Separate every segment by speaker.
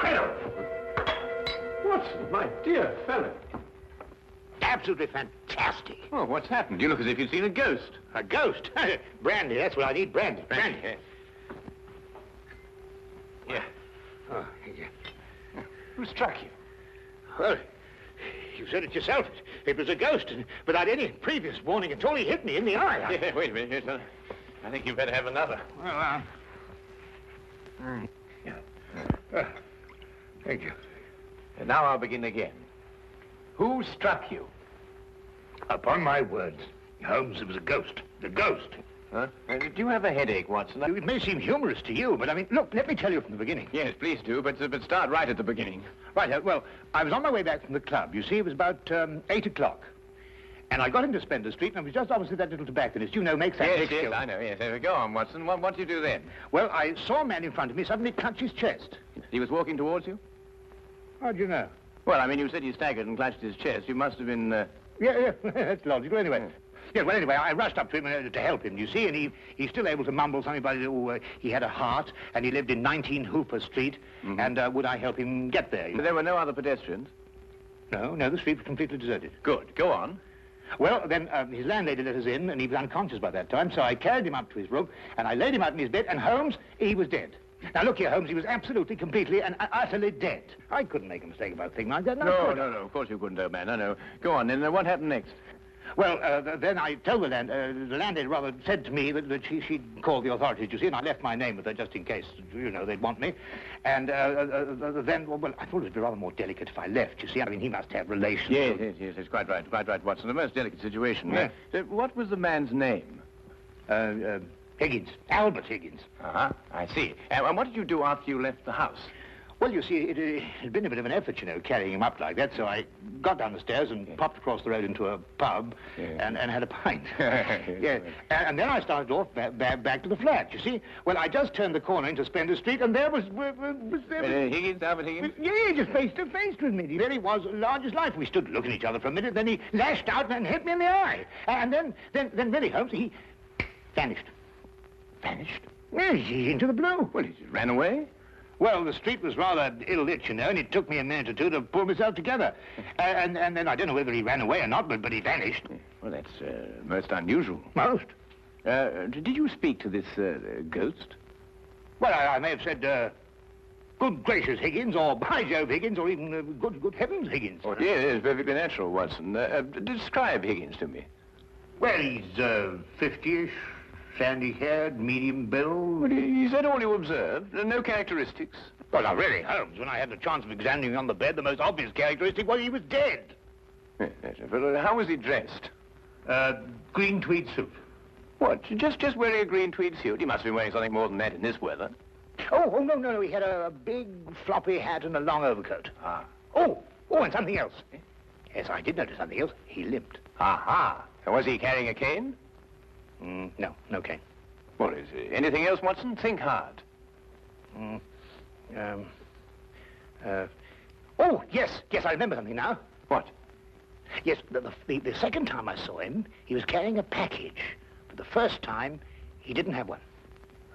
Speaker 1: incredible.
Speaker 2: Watson, my dear fellow.
Speaker 1: Absolutely fantastic.
Speaker 2: Oh, what's happened? You look as if you'd seen a ghost.
Speaker 1: A ghost? Brandy, that's what I need, brandy. Brandy. Yeah. Oh, yeah.
Speaker 2: Who struck you?
Speaker 1: Well, you said it yourself. It was a ghost, and without any previous warning at all, he hit me in the eye.
Speaker 2: Yeah, wait a minute. Yes, I think you better have another.
Speaker 1: Well, thank you.
Speaker 2: And now I'll begin again. Who struck you?
Speaker 1: Upon my words, Holmes, it was a ghost. The ghost.
Speaker 2: Huh? Do you have a headache, Watson?
Speaker 1: It may seem humorous to you, but I mean, look, let me tell you from the beginning.
Speaker 2: Yes, please do, but start right at the beginning.
Speaker 1: Right, well, I was on my way back from the club. You see, it was about 8 o'clock. And I got into Spender Street, and I was just opposite that little tobacconist. You know, makes that big
Speaker 2: Yes, I know, yes. Go on, Watson. What did you do then?
Speaker 1: Well, I saw a man in front of me suddenly clutch his chest.
Speaker 2: He was walking towards you?
Speaker 1: How do you know?
Speaker 2: Well, I mean, you said he staggered and clutched his chest. You must have been,
Speaker 1: Yeah, that's logical. Anyway, well, anyway, I rushed up to him to help him, you see, and he's still able to mumble something about he had a heart, and he lived in 19 Hooper Street, and would I help him get there?
Speaker 2: But there were no other pedestrians?
Speaker 1: No, the street was completely deserted.
Speaker 2: Good. Go on.
Speaker 1: Well, then his landlady let us in, and he was unconscious by that time, so I carried him up to his room, and I laid him out in his bed, and Holmes, he was dead. Now, look here, Holmes, he was absolutely, completely, and utterly dead. I couldn't make a mistake about a thing like that.
Speaker 2: No, of course you couldn't, old man. No. Go on, then. What happened next?
Speaker 1: Well, then I told the landlady rather said to me that she'd call the authorities, you see, and I left my name with her just in case, you know, they'd want me. And then, well, I thought it would be rather more delicate if I left, you see. I mean, he must have relations.
Speaker 2: Yes, it's quite right, Watson. The most delicate situation.
Speaker 1: Yeah.
Speaker 2: What was the man's name?
Speaker 1: Higgins. Albert Higgins.
Speaker 2: Uh-huh, I see. And what did you do after you left the house?
Speaker 1: Well, you see, it had been a bit of an effort, you know, carrying him up like that, so I got down the stairs and popped across the road into a pub and had a pint. Yeah. And then I started off back to the flat, you see. Well, I just turned the corner into Spender Street, and there was
Speaker 2: Higgins, Albert Higgins?
Speaker 1: Yeah, just face to face with me. He really was large as life. We stood looking at each other for a minute, then he lashed out and hit me in the eye. And then really, Holmes, he vanished.
Speaker 2: Vanished?
Speaker 1: Yes, he's into the blue.
Speaker 2: Well, he ran away?
Speaker 1: Well, the street was rather ill-lit, you know, and it took me a minute or two to pull myself together. And then I don't know whether he ran away or not, but he vanished.
Speaker 2: Well, that's most unusual.
Speaker 1: Most.
Speaker 2: Did you speak to this ghost?
Speaker 1: Well, I may have said, good gracious, Higgins, or by Jove, Higgins, or even good heavens, Higgins.
Speaker 2: Oh, yeah, it is perfectly natural, Watson. Describe Higgins to me.
Speaker 1: Well, he's 50-ish. Sandy-haired, medium build.
Speaker 2: Well, is that all you observed? No characteristics?
Speaker 1: Well, now, really, Holmes, when I had the chance of examining him on the bed, the most obvious characteristic was he was dead.
Speaker 2: Yes, but how was he dressed?
Speaker 1: Green tweed suit.
Speaker 2: What, just wearing a green tweed suit? He must have been wearing something more than that in this weather.
Speaker 1: Oh, no, he had a big floppy hat and a long overcoat.
Speaker 2: Ah.
Speaker 1: Oh, and something else. Yes, I did notice something else. He limped.
Speaker 2: Aha. And was he carrying a cane?
Speaker 1: No cane.
Speaker 2: Well, is there anything else, Watson? Think hard.
Speaker 1: Oh, yes, I remember something now.
Speaker 2: What?
Speaker 1: Yes, the second time I saw him, he was carrying a package. But the first time, he didn't have one.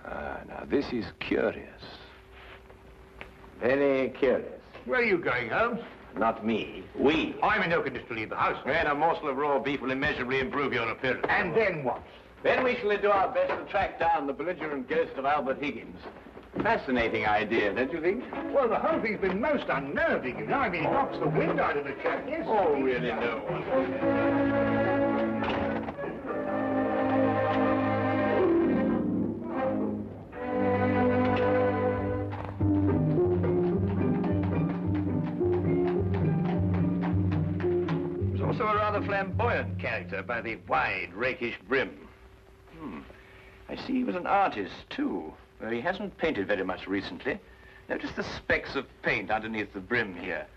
Speaker 2: Now this is curious. Very curious.
Speaker 1: Where are you going, Holmes?
Speaker 2: Not me. We.
Speaker 1: I'm in no condition to leave the house.
Speaker 2: And a morsel of raw beef will immeasurably improve your appearance.
Speaker 1: And then what?
Speaker 2: Then we shall do our best to track down the belligerent ghost of Albert Higgins. Fascinating idea, don't you think?
Speaker 1: Well, the whole thing's been most unnerving, you know. I mean, it knocks the wind out of the chap, yes.
Speaker 2: Oh, really, no. He was also a rather flamboyant character by the wide, rakish brim. I see he was an artist, too. Though he hasn't painted very much recently. Notice the specks of paint underneath the brim here.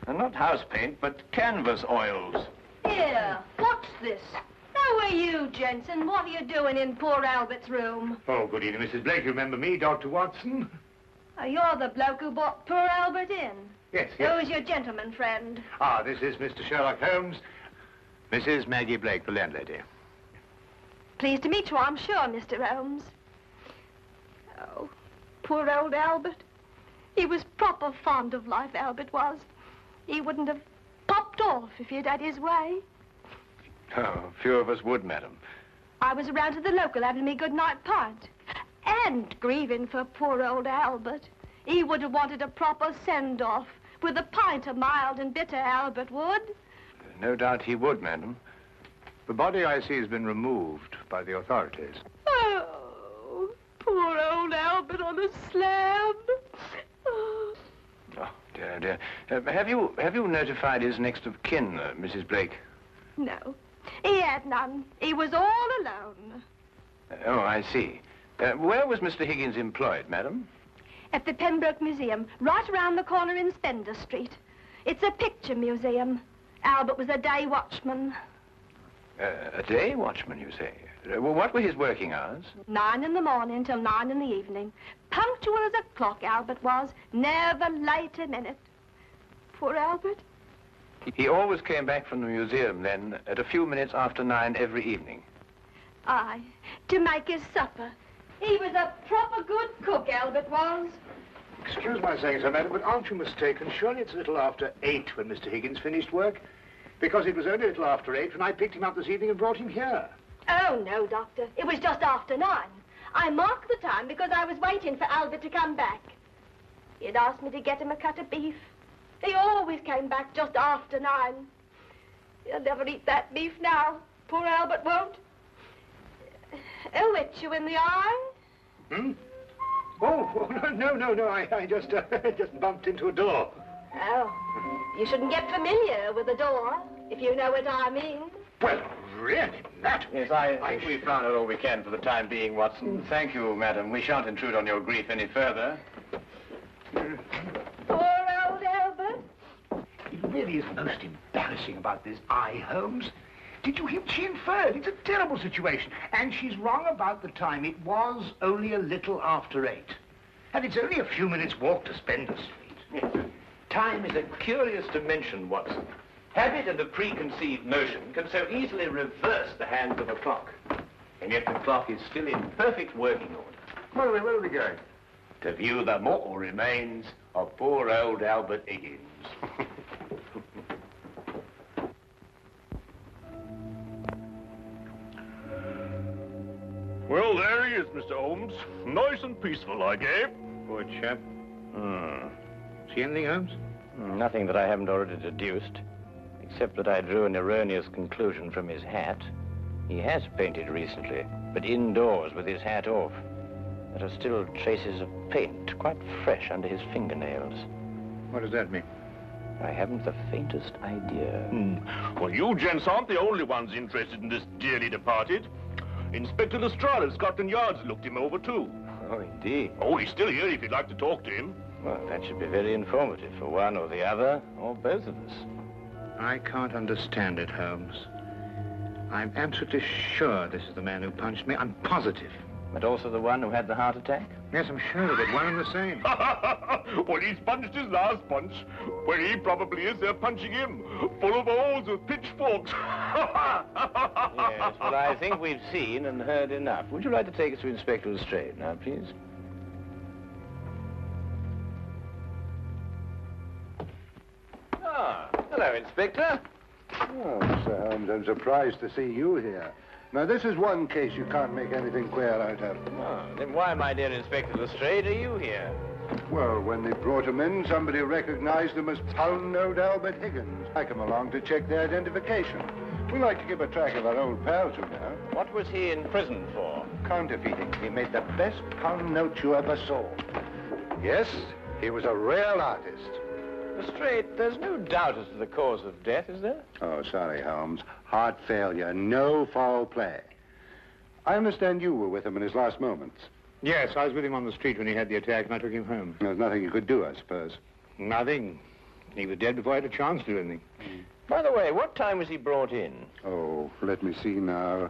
Speaker 2: And not house paint, but canvas oils.
Speaker 3: Here, what's this? How are you, Jensen? What are you doing in poor Albert's room?
Speaker 1: Oh, good evening, Mrs. Blake. You remember me, Dr. Watson?
Speaker 3: You're the bloke who brought poor Albert in.
Speaker 1: Yes.
Speaker 3: Who's your gentleman friend?
Speaker 1: Ah, this is Mr. Sherlock Holmes. Mrs. Maggie Blake, the landlady.
Speaker 3: Pleased to meet you, I'm sure, Mr. Holmes. Oh, poor old Albert. He was proper fond of life, Albert was. He wouldn't have popped off if he'd had his way.
Speaker 2: Oh, few of us would, madam.
Speaker 3: I was around to the local having me good-night pint. And grieving for poor old Albert. He would have wanted a proper send-off. With a pint of mild and bitter, Albert would.
Speaker 2: No doubt he would, madam.
Speaker 1: The body, I see, has been removed by the authorities.
Speaker 3: Oh, poor old Albert on a slab. Oh.
Speaker 2: Oh, dear, dear. Have you notified his next of kin, Mrs. Blake?
Speaker 3: No, he had none. He was all alone.
Speaker 2: Oh, I see. Where was Mr. Higgins employed, madam?
Speaker 3: At the Pembroke Museum, right around the corner in Spender Street. It's a picture museum. Albert was a day watchman.
Speaker 2: A day watchman, you say? What were his working hours?
Speaker 3: 9 in the morning till 9 in the evening. Punctual as a clock, Albert was. Never late a minute. Poor Albert.
Speaker 2: He always came back from the museum, then, at a few minutes after 9 every evening.
Speaker 3: Aye, to make his supper. He was a proper good cook, Albert was.
Speaker 1: Excuse my saying so, madam, but aren't you mistaken? Surely it's a little after 8 when Mr. Higgins finished work? Because it was only a little after 8 when I picked him up this evening and brought him here.
Speaker 3: Oh, no, Doctor. It was just after 9. I marked the time because I was waiting for Albert to come back. He'd asked me to get him a cut of beef. He always came back just after 9. He'll never eat that beef now. Poor Albert won't. He'll hit you in the eye.
Speaker 1: Hmm? Oh, no. I just bumped into a door.
Speaker 3: Oh, you shouldn't get familiar with the door, if you know what I mean.
Speaker 1: Well, really, Matt.
Speaker 2: Yes, I think we've found out all we can for the time being, Watson. Thank you, madam. We shan't intrude on your grief any further.
Speaker 3: Poor old Albert.
Speaker 1: It really is most embarrassing about this eye, Holmes. Did you hear what she inferred? It's a terrible situation. And she's wrong about the time. It was only a little after 8. And it's only a few minutes' walk to Spender Street.
Speaker 2: Yes. Time is a curious dimension, Watson. Habit and a preconceived notion can so easily reverse the hands of a clock. And yet the clock is still in perfect working order.
Speaker 1: Where are we going?
Speaker 2: To view the mortal remains of poor old Albert Higgins.
Speaker 4: Well, there he is, Mr. Holmes. Nice and peaceful, I gave.
Speaker 1: Poor chap. See anything, Holmes?
Speaker 2: Nothing that I haven't already deduced, except that I drew an erroneous conclusion from his hat. He has painted recently, but indoors with his hat off. There are still traces of paint, quite fresh under his fingernails.
Speaker 1: What does that mean?
Speaker 2: I haven't the faintest idea.
Speaker 4: Well, you gents aren't the only ones interested in this dearly departed. Inspector Lestrade of Scotland Yard's looked him over, too.
Speaker 2: Oh, indeed.
Speaker 4: Oh, he's still here if you'd like to talk to him.
Speaker 2: Well, that should be very informative for one or the other, or both of us.
Speaker 1: I can't understand it, Holmes. I'm absolutely sure this is the man who punched me. I'm positive.
Speaker 2: But also the one who had the heart attack?
Speaker 1: Yes, I'm sure of it. One and the same.
Speaker 4: Well, he's punched his last punch. Where he probably is, they're punching him. Full of holes with pitchforks.
Speaker 2: Yes, well, I think we've seen and heard enough. Would you like to take us to Inspector Lestrade now, please? Ah, hello, Inspector.
Speaker 5: Oh, Mr. Holmes, I'm surprised to see you here. Now, this is one case you can't make anything clear out of.
Speaker 2: Oh, then why, my dear Inspector Lestrade, are you here?
Speaker 5: Well, when they brought him in, somebody recognized him as Pound-Note Albert Higgins. I come along to check the identification. We like to keep a track of our old pals, you know.
Speaker 2: What was he in prison for?
Speaker 5: Counterfeiting. He made the best pound note you ever saw. Yes, he was a real artist.
Speaker 2: Lestrade, there's no doubt as to the cause of death, is there?
Speaker 5: Oh, sorry, Holmes. Heart failure, no foul play. I understand you were with him in his last moments.
Speaker 1: Yes, I was with him on the street when he had the attack, and I took him home.
Speaker 5: There's nothing you could do, I suppose.
Speaker 1: Nothing. He was dead before I had a chance to do anything.
Speaker 2: By the way, what time was he brought in?
Speaker 5: Oh, let me see now.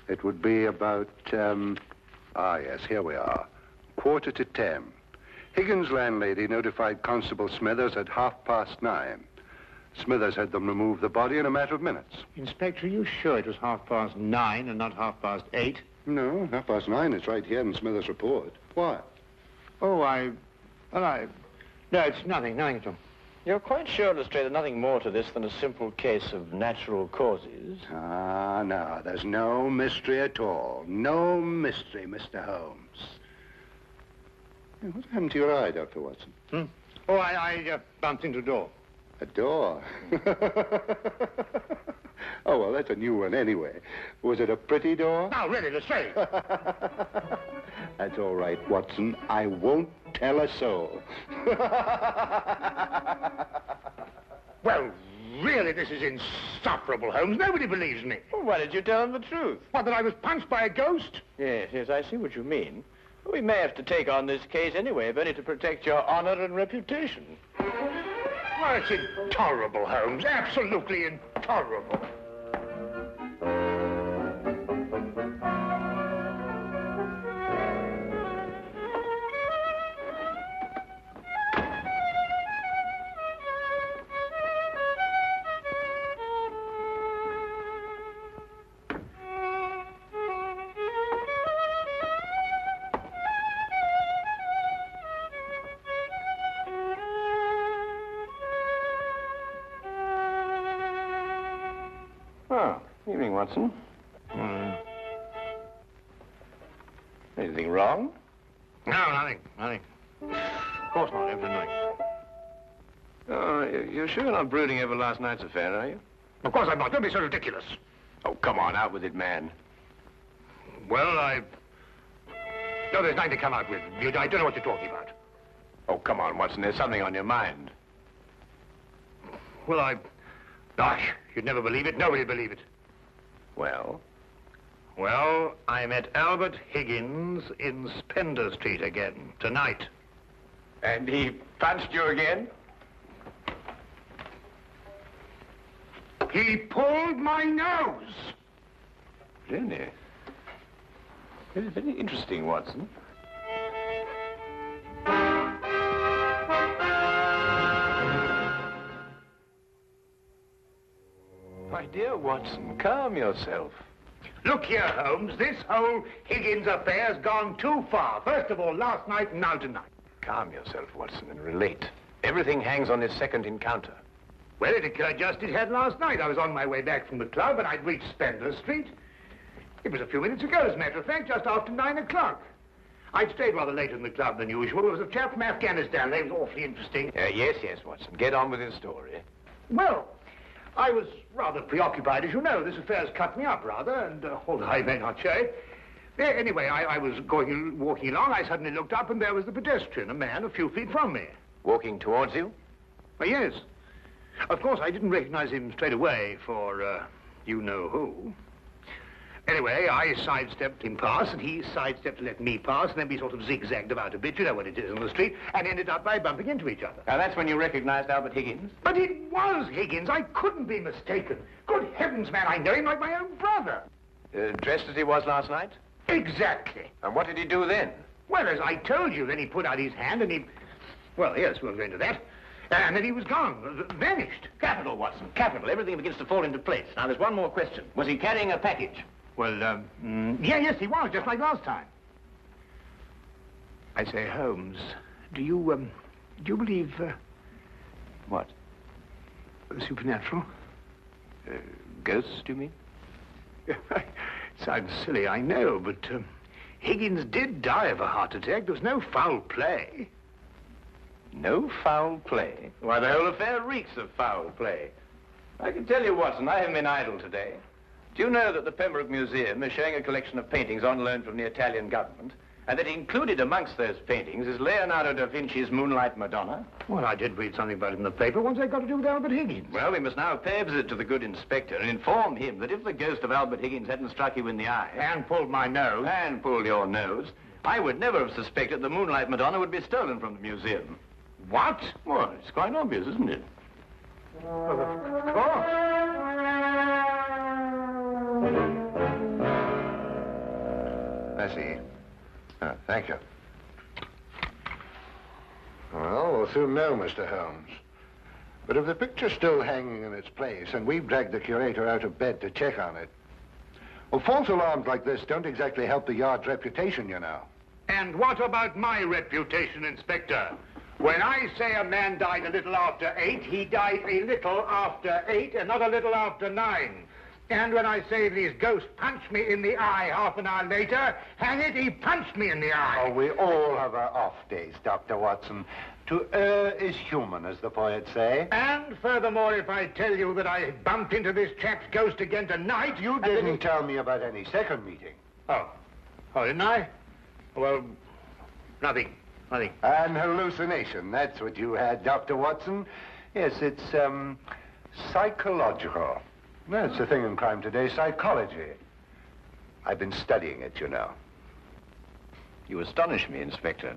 Speaker 5: It would be about, yes, here we are. 9:45. Higgins' landlady notified Constable Smithers at 9:30. Smithers had them remove the body in a matter of minutes.
Speaker 1: Inspector, are you sure it was 9:30 and not 8:30?
Speaker 5: No, 9:30 is right here in Smithers' report. Why?
Speaker 1: Oh, No, it's nothing at all.
Speaker 2: You're quite sure, Lestrade, there's nothing more to this than a simple case of natural causes?
Speaker 5: Ah, no, there's no mystery at all. No mystery, Mr. Holmes. What happened to your eye, Dr. Watson?
Speaker 1: Oh, I bumped into a door.
Speaker 5: A door? Oh, well, that's a new one anyway. Was it a pretty door?
Speaker 1: No, really, Lestrade.
Speaker 5: That's all right, Watson. I won't tell a soul.
Speaker 1: Well, really, this is insufferable, Holmes. Nobody believes me.
Speaker 2: Well, why did you tell them the truth?
Speaker 1: What, that I was punched by a ghost?
Speaker 2: Yes, I see what you mean. We may have to take on this case anyway, if only to protect your honor and reputation.
Speaker 1: Well, it's intolerable, Holmes. Absolutely intolerable.
Speaker 2: Oh, evening, Watson. Anything wrong?
Speaker 1: No, nothing. Of course not, everything.
Speaker 2: Oh, you're sure you're not brooding over last night's affair, are you?
Speaker 1: Of course I'm not. Don't be so ridiculous.
Speaker 2: Oh, come on, out with it, man.
Speaker 1: Well, No, there's nothing to come out with. I don't know what you're talking about.
Speaker 2: Oh, come on, Watson, there's something on your mind.
Speaker 1: Well, Gosh, you'd never believe it. Nobody'd believe it.
Speaker 2: Well?
Speaker 1: Well, I met Albert Higgins in Spender Street again, tonight.
Speaker 2: And he punched you again?
Speaker 1: He pulled my nose.
Speaker 2: Really? Very, very interesting, Watson. My dear Watson, calm yourself.
Speaker 1: Look here, Holmes. This whole Higgins affair's gone too far. First of all, last night and now tonight.
Speaker 2: Calm yourself, Watson, and relate. Everything hangs on this second encounter.
Speaker 1: Well, it occurred just it had last night. I was on my way back from the club, and I'd reached Spender Street. It was a few minutes ago, as a matter of fact, just after 9 o'clock. I'd stayed rather later in the club than usual. There was a chap from Afghanistan. They was awfully interesting.
Speaker 2: Yes, Watson. Get on with his story.
Speaker 1: Well, I was rather preoccupied, as you know. This affair's cut me up, rather, and although I may not show it. Anyway, I was walking along. I suddenly looked up, and there was the pedestrian, a man a few feet from me.
Speaker 2: Walking towards you?
Speaker 1: Well, yes. Of course, I didn't recognize him straight away for, you-know-who. Anyway, I sidestepped him past, and he sidestepped to let me pass, and then we sort of zigzagged about a bit, you know what it is on the street, and ended up by bumping into each other.
Speaker 2: Now, that's when you recognized Albert Higgins?
Speaker 1: But it was Higgins. I couldn't be mistaken. Good heavens, man, I know him like my own brother.
Speaker 2: Dressed as he was last night?
Speaker 1: Exactly.
Speaker 2: And what did he do then?
Speaker 1: Well, as I told you, then he put out his hand, and he... Well, yes, we'll go into that. And then he was gone, vanished.
Speaker 2: Capital, Watson, capital. Everything begins to fall into place. Now, there's one more question. Was he carrying a package?
Speaker 1: Well, yes, he was, just like last time. I say, Holmes, do you believe,
Speaker 2: What?
Speaker 1: Supernatural?
Speaker 2: Ghosts, do you mean?
Speaker 1: Sounds silly, I know, but, Higgins did die of a heart attack. There was no foul play.
Speaker 2: No foul play? Why, the whole affair reeks of foul play. I can tell you, Watson, I haven't been idle today. Do you know that the Pembroke Museum is showing a collection of paintings on loan from the Italian government, and that included amongst those paintings is Leonardo da Vinci's Moonlight Madonna?
Speaker 1: Well, I did read something about it in the paper. What's that got to do with Albert Higgins?
Speaker 2: Well, we must now pay a visit to the good inspector and inform him that if the ghost of Albert Higgins hadn't struck you in the eye...
Speaker 1: And pulled my nose.
Speaker 2: And pulled your nose, I would never have suspected the Moonlight Madonna would be stolen from the museum.
Speaker 1: What?
Speaker 2: Well, it's quite obvious, isn't it?
Speaker 1: Well, of course.
Speaker 5: I see. Thank you. Well, we'll soon know, Mr. Holmes. But if the picture's still hanging in its place, and we've dragged the curator out of bed to check on it, well, false alarms like this don't exactly help the yard's reputation, you know.
Speaker 1: And what about my reputation, Inspector? When I say a man died a little after 8, he died a little after 8 and not a little after 9. And when I say his ghost punched me in the eye half an hour later, hang it, he punched me in the eye.
Speaker 5: Oh, we all have our off days, Dr. Watson. To err is human, as the poets say.
Speaker 1: And furthermore, if I tell you that I bumped into this chap's ghost again tonight,
Speaker 5: You didn't tell me about any second meeting.
Speaker 1: Oh, didn't I? Well, nothing.
Speaker 5: An hallucination, that's what you had, Dr. Watson. Yes, it's, psychological. That's the thing in crime today, psychology. I've been studying it, you know.
Speaker 2: You astonish me, Inspector.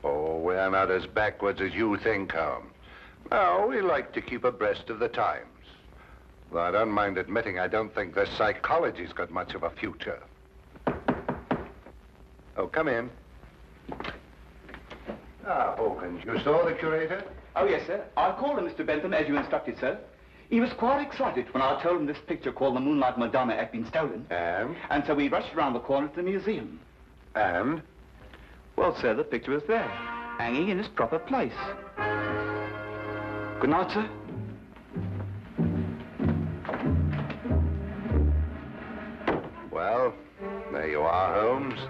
Speaker 5: Oh, we're not as backwards as you think, Holmes. No, we like to keep abreast of the times. Though I don't mind admitting I don't think the psychology's got much of a future. Oh, come in. Ah, Hawkins, you saw the curator?
Speaker 6: Oh, yes, sir. I called him, Mr. Bentham, as you instructed, sir. He was quite excited when I told him this picture called The Moonlight Madonna had been stolen.
Speaker 5: And?
Speaker 6: And so we rushed around the corner to the museum.
Speaker 5: And?
Speaker 6: Well, sir, the picture was there, hanging in its proper place. Good night, sir.
Speaker 5: Well, there you are, Holmes.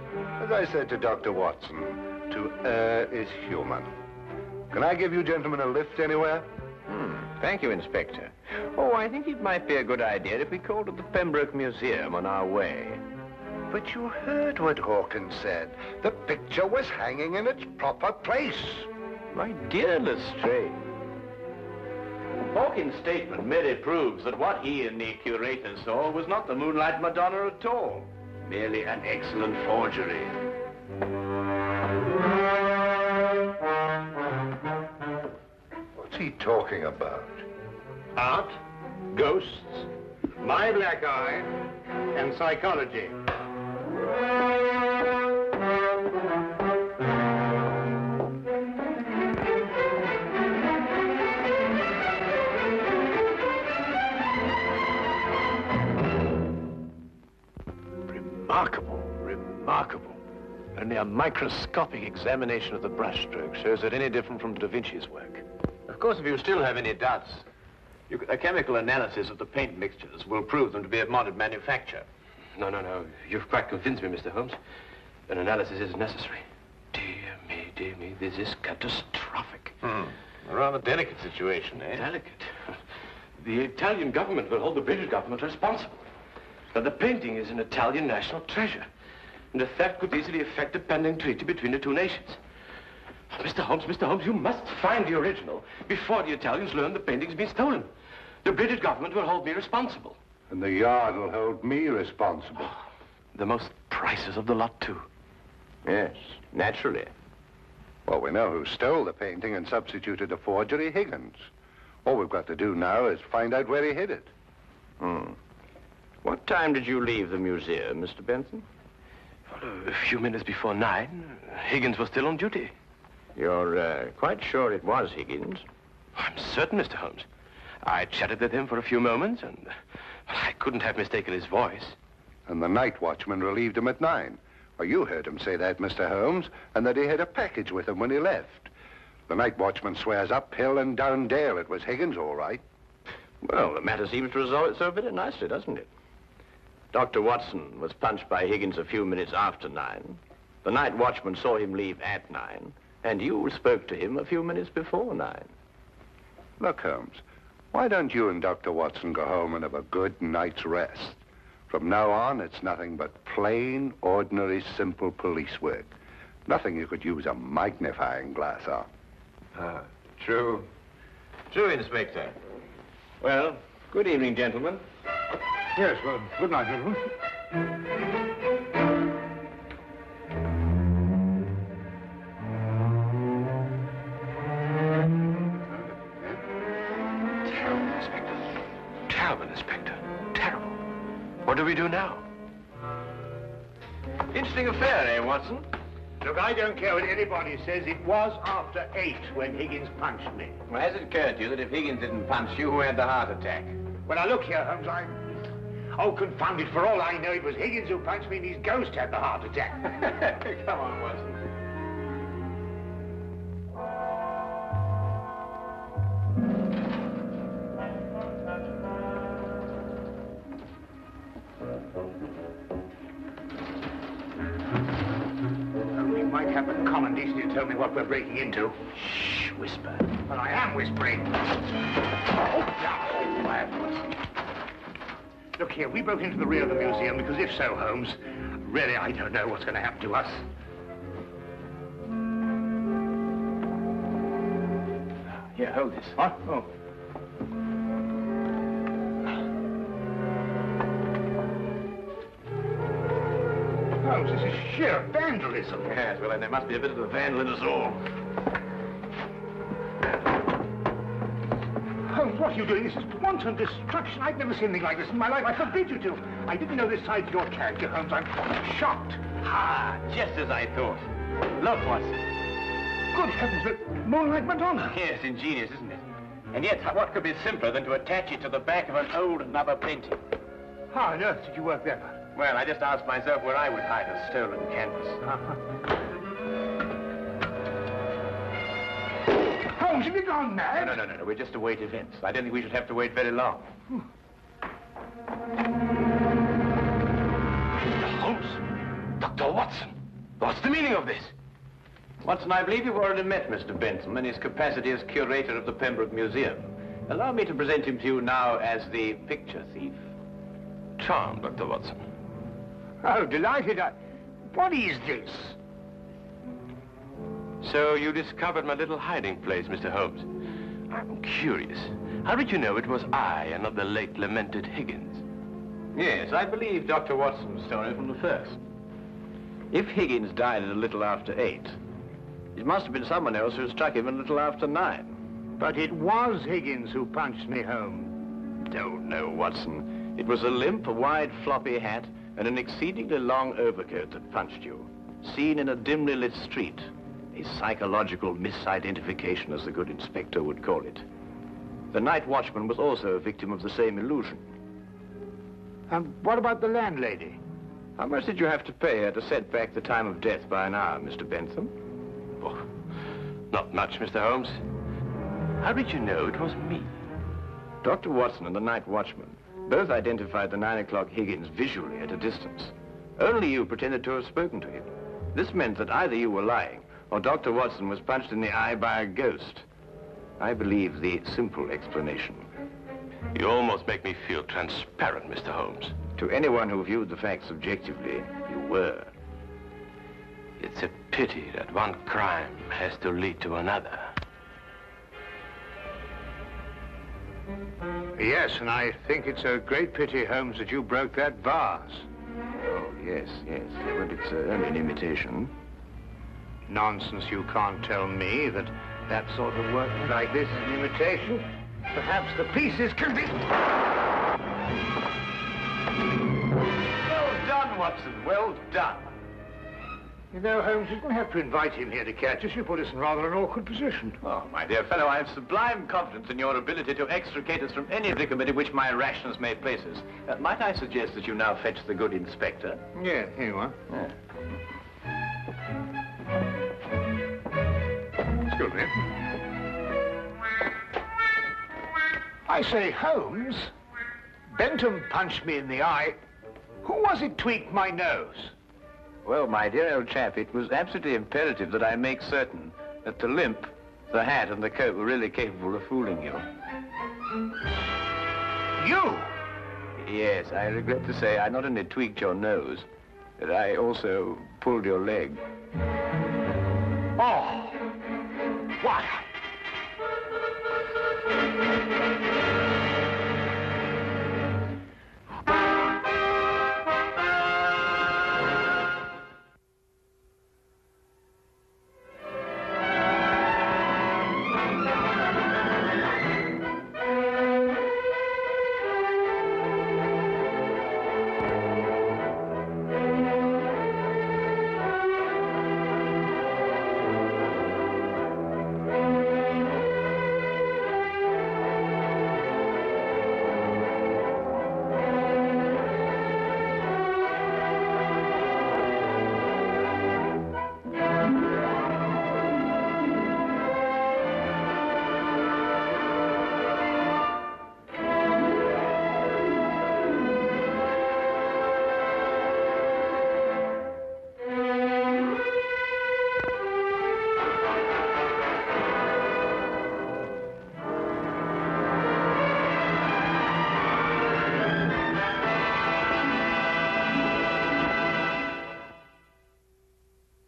Speaker 5: As I said to Dr. Watson, to err is human. Can I give you gentlemen a lift anywhere?
Speaker 2: Thank you, Inspector. Oh, I think it might be a good idea if we called at the Pembroke Museum on our way.
Speaker 5: But you heard what Hawkins said. The picture was hanging in its proper place.
Speaker 2: My dear Lestrade, Hawkins' statement merely proves that what he and the curator saw was not the Moonlight Madonna at all. Merely an excellent forgery.
Speaker 5: What's he talking about?
Speaker 1: Art, ghosts, my black eye, and psychology.
Speaker 4: Remarkable. Only a microscopic examination of the brushstroke shows it any different from Da Vinci's work.
Speaker 2: Of course, if you still have any doubts, a chemical analysis of the paint mixtures will prove them to be of modern manufacture.
Speaker 7: No. You've quite convinced me, Mr. Holmes. An analysis is necessary. Dear me, this is catastrophic.
Speaker 4: A rather delicate situation, eh?
Speaker 7: Delicate? The Italian government will hold the British government responsible. But the painting is an Italian national treasure. And the theft could easily affect the pending treaty between the two nations. Mr. Holmes, you must find the original before the Italians learn the painting's been stolen. The British government will hold me responsible.
Speaker 5: And the Yard will hold me responsible.
Speaker 7: The most priceless of the lot, too.
Speaker 2: Yes, naturally.
Speaker 5: Well, we know who stole the painting and substituted a forgery, Higgins. All we've got to do now is find out where he hid it.
Speaker 2: What time did you leave the museum, Mr. Benson?
Speaker 7: Well, a few minutes before 9. Higgins was still on duty.
Speaker 2: You're quite sure it was Higgins?
Speaker 7: I'm certain, Mr. Holmes. I chatted with him for a few moments, and I couldn't have mistaken his voice.
Speaker 5: And the night watchman relieved him at 9. Well, you heard him say that, Mr. Holmes, and that he had a package with him when he left. The night watchman swears up hill and down dale it was Higgins, all right.
Speaker 2: Well, the matter seems to resolve itself very nicely, doesn't it? Dr. Watson was punched by Higgins a few minutes after 9. The night watchman saw him leave at 9. And you spoke to him a few minutes before 9.
Speaker 5: Look, Holmes, why don't you and Dr. Watson go home and have a good night's rest? From now on, it's nothing but plain, ordinary, simple police work. Nothing you could use a magnifying glass on.
Speaker 2: True. True, Inspector. Well, good evening, gentlemen.
Speaker 1: Yes, well, good night, gentlemen.
Speaker 7: Terrible, Inspector. Terrible, Inspector. Terrible. What do we do now?
Speaker 2: Interesting affair, eh, Watson?
Speaker 1: Look, I don't care what anybody says. It was after 8 when Higgins punched me.
Speaker 2: Well, has it occurred to you that if Higgins didn't punch you, who had the heart attack?
Speaker 1: Well, now, look here, Holmes, Oh, confound it, for all I know, it was Higgins who punched me and his ghost had the heart attack.
Speaker 2: Come on, Watson.
Speaker 1: might have the common decency to tell me what we're breaking into.
Speaker 2: Shh, whisper.
Speaker 1: But I am whispering. Oh, yeah. Look here, we broke into the rear of the museum because if so, Holmes, really, I don't know what's going to happen to us.
Speaker 2: Here, hold this.
Speaker 1: What? Oh. Holmes, this is sheer vandalism.
Speaker 2: Yes, well, then there must be a bit of a vandal in us all.
Speaker 1: Holmes, what are you doing? This is wanton destruction. I've never seen anything like this in my life. I forbid you to. I didn't know this side to your character, Holmes. I'm shocked.
Speaker 2: Ah, just as I thought. Look, Watson.
Speaker 1: Good heavens, the Moonlight Madonna.
Speaker 2: Yes, ingenious, isn't it? And yet, what could be simpler than to attach it to the back of an old rubber painting?
Speaker 1: How on earth did you work that out?
Speaker 2: Well, I just asked myself where I would hide a stolen canvas.
Speaker 1: Holmes, have you gone mad?
Speaker 2: No. We just await events. I don't think we should have to wait very long. Holmes! Dr. Watson! What's the meaning of this? Watson, I believe you've already met Mr. Bentham in his capacity as curator of the Pembroke Museum. Allow me to present him to you now as the picture thief.
Speaker 7: Charmed, Dr. Watson.
Speaker 1: Oh, delighted. What is this?
Speaker 7: So you discovered my little hiding place, Mr. Holmes. I'm curious. How did you know it was I and not the late lamented Higgins?
Speaker 2: Yes, I believe Dr. Watson's story from the first. If Higgins died at a little after 8, it must have been someone else who struck him a little after 9.
Speaker 1: But it was Higgins who punched me home.
Speaker 2: Don't know, Watson. It was a limp, a wide, floppy hat, and an exceedingly long overcoat that punched you, seen in a dimly lit street. A psychological misidentification, as the good inspector would call it. The night watchman was also a victim of the same illusion.
Speaker 1: And what about the landlady?
Speaker 2: How much did you have to pay her to set back the time of death by an hour, Mr. Bentham?
Speaker 7: Oh, not much, Mr. Holmes. How did you know it was me?
Speaker 2: Dr. Watson and the night watchman both identified the 9 o'clock Higgins visually at a distance. Only you pretended to have spoken to him. This meant that either you were lying or Dr. Watson was punched in the eye by a ghost. I believe the simple explanation.
Speaker 7: You almost make me feel transparent, Mr. Holmes.
Speaker 2: To anyone who viewed the facts objectively, you were.
Speaker 7: It's a pity that one crime has to lead to another.
Speaker 1: Yes, and I think it's a great pity, Holmes, that you broke that vase.
Speaker 2: Oh, yes. Well, it's only an imitation.
Speaker 1: Nonsense, you can't tell me that that sort of work like this is an imitation. Perhaps the pieces can be...
Speaker 2: Well done, Watson, well done.
Speaker 1: You know, Holmes, you didn't have to invite him here to catch us. You put us in rather an awkward position.
Speaker 2: Oh, my dear fellow, I have sublime confidence in your ability to extricate us from any predicament in which my rations may place us. Might I suggest that you now fetch the good inspector?
Speaker 1: Yeah, here you are.
Speaker 2: Yeah.
Speaker 1: Excuse me. I say, Holmes, Bentham punched me in the eye. Who was it tweaked my nose?
Speaker 2: Well, my dear old chap, it was absolutely imperative that I make certain that the limp, the hat, and the coat were really capable of fooling you.
Speaker 1: You?
Speaker 2: Yes, I regret to say I not only tweaked your nose, but I also pulled your leg.
Speaker 1: Oh!